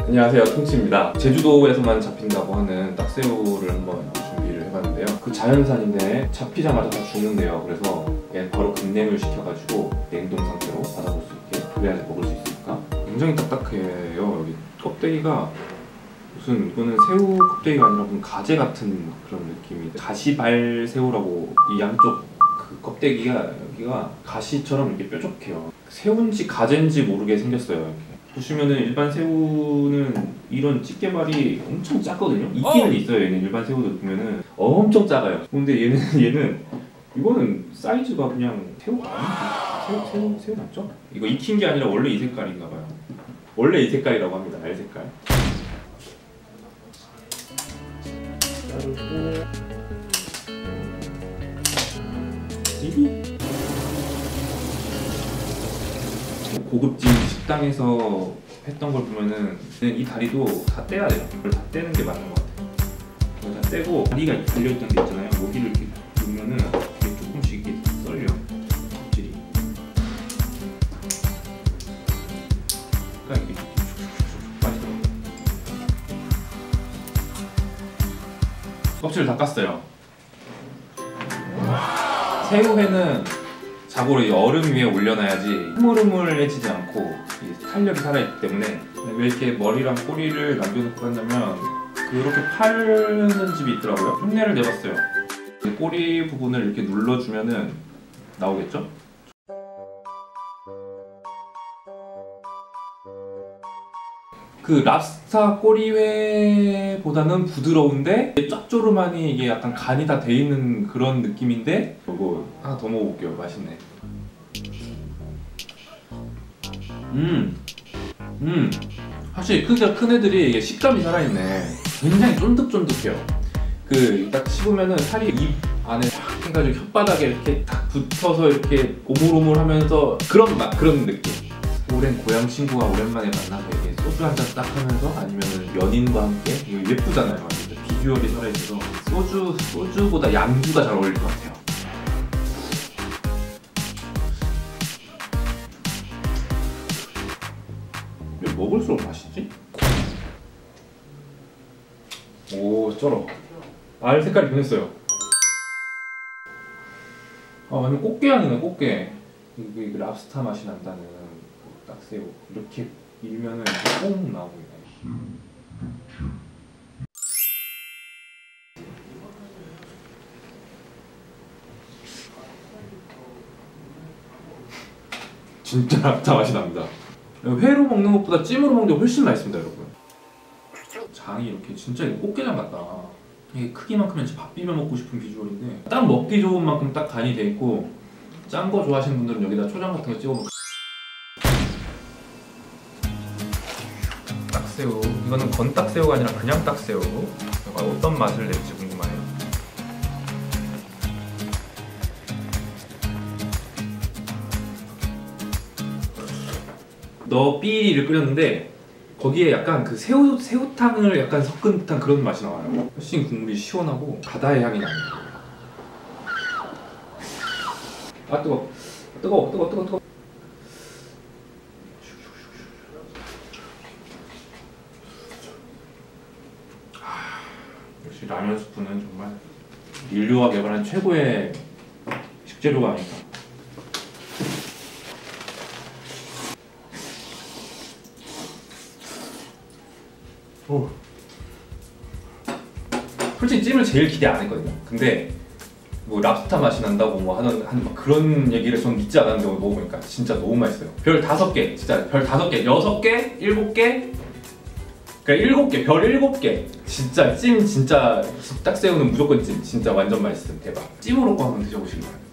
안녕하세요, 통치입니다. 제주도에서만 잡힌다고 하는 딱새우를 한번 준비를 해봤는데요. 그 자연산인데 잡히자마자 다 죽는데요. 그래서 얘 바로 급냉을 시켜가지고 냉동 상태로 받아볼 수 있게, 그래야지 먹을 수 있으니까. 굉장히 딱딱해요. 여기 껍데기가 무슨, 이거는 새우 껍데기가 아니라 무슨 가재 같은 그런 느낌이. 가시발 새우라고, 이 양쪽 그 껍데기가 여기가 가시처럼 이렇게 뾰족해요. 새우인지 가재인지 모르게 생겼어요. 이렇게. 보시면은 일반 새우는 이런 집게발이 엄청 작거든요. 있기는 있어요. 얘는 일반 새우들 보면은 엄청 작아요. 근데 얘는 이거는 사이즈가 그냥 새우 아니지? 새우 맞죠? 이거 익힌 게 아니라 원래 이 색깔인가 봐요. 원래 이 색깔이라고 합니다. 알 색깔. 자르고 고급진 식당에서 했던 걸 보면은 이 다리도 다 떼야 돼요. 이걸 다 떼는 게 맞는 것 같아요. 이걸 다 떼고 다리가 달려있던 게 있잖아요. 여기를 이렇게 누르면은 이게 조금씩 이렇게 썰려. 껍질이. 그러니까 이게 슉슉슉슉 빠지더라고요. 껍질을 다 깠어요. 새우회는 자고로 이 얼음 위에 올려놔야지 흐물흐물해지지 않고 탄력이 살아있기 때문에. 왜 이렇게 머리랑 꼬리를 남겨놓고 한다면 그렇게 파는 집이 있더라고요. 흉내를 내봤어요. 꼬리 부분을 이렇게 눌러주면은 나오겠죠? 그 랍스타 꼬리회보다는 부드러운데 짭조름하니 이게 약간 간이 다 돼 있는 그런 느낌인데, 이거 하나 더 먹어볼게요. 맛있네. 확실히 큰 애들이 이게 식감이 살아있네. 굉장히 쫀득쫀득해요. 그 딱 씹으면은 살이 입 안에 탁 해가지고 혓바닥에 이렇게 딱 붙어서 이렇게 오물오물하면서 그런 맛, 그런 느낌. 오랜 고향 친구가 오랜만에 만나서 이게 소주 한 잔 딱 하면서, 아니면은 연인과 함께. 이거 예쁘잖아요. 비주얼이 살아있어서 소주보다 양주가 잘 어울릴 것 같아요. 왜 먹을수록 맛있지? 오, 쩔어. 알 색깔이 변했어요. 아, 완전 꽃게향이네, 꽃게. 이게 랍스타 맛이 난다는 딱새우. 이렇게 밀면은 뽕 나옵니다. 진짜 랍스타 맛이 납니다. 회로 먹는 것보다 찜으로 먹는 게 훨씬 맛있습니다, 여러분. 장이 이렇게 진짜 꽃게장 같다. 이게 크기만큼은 진짜 밥 비벼 먹고 싶은 비주얼인데, 딱 먹기 좋은 만큼 딱 간이 돼 있고, 짠 거 좋아하시는 분들은 여기다 초장 같은 거 찍어 먹고. 딱새우. 이거는 건딱새우가 아니라 그냥 딱새우. 어떤 맛을 낼지 궁금하네요. 너삐리를 끓였는데 거기에 약간 그 새우탕을 약간 섞은 듯한 그런 맛이 나와요. 훨씬 국물이 시원하고 바다의 향이 나요. 아, 뜨거워. 역시 라면 스프는 정말 인류가 개발한 최고의 식재료가 아닐까. 오. 솔직히 찜을 제일 기대 안 했거든요. 근데 뭐 랍스타 맛이 난다고 뭐 하는 그런 얘기를 전 믿지 않았는데 먹어보니까 진짜 너무 맛있어요. 별 5개, 진짜 별 5개, 6개, 7개, 그러니까 7개, 별 7개. 진짜 찜, 진짜 딱새우는 무조건 찜. 진짜 완전 맛있음. 대박. 찜으로 꼭 한번 드셔보시기 바랍니다.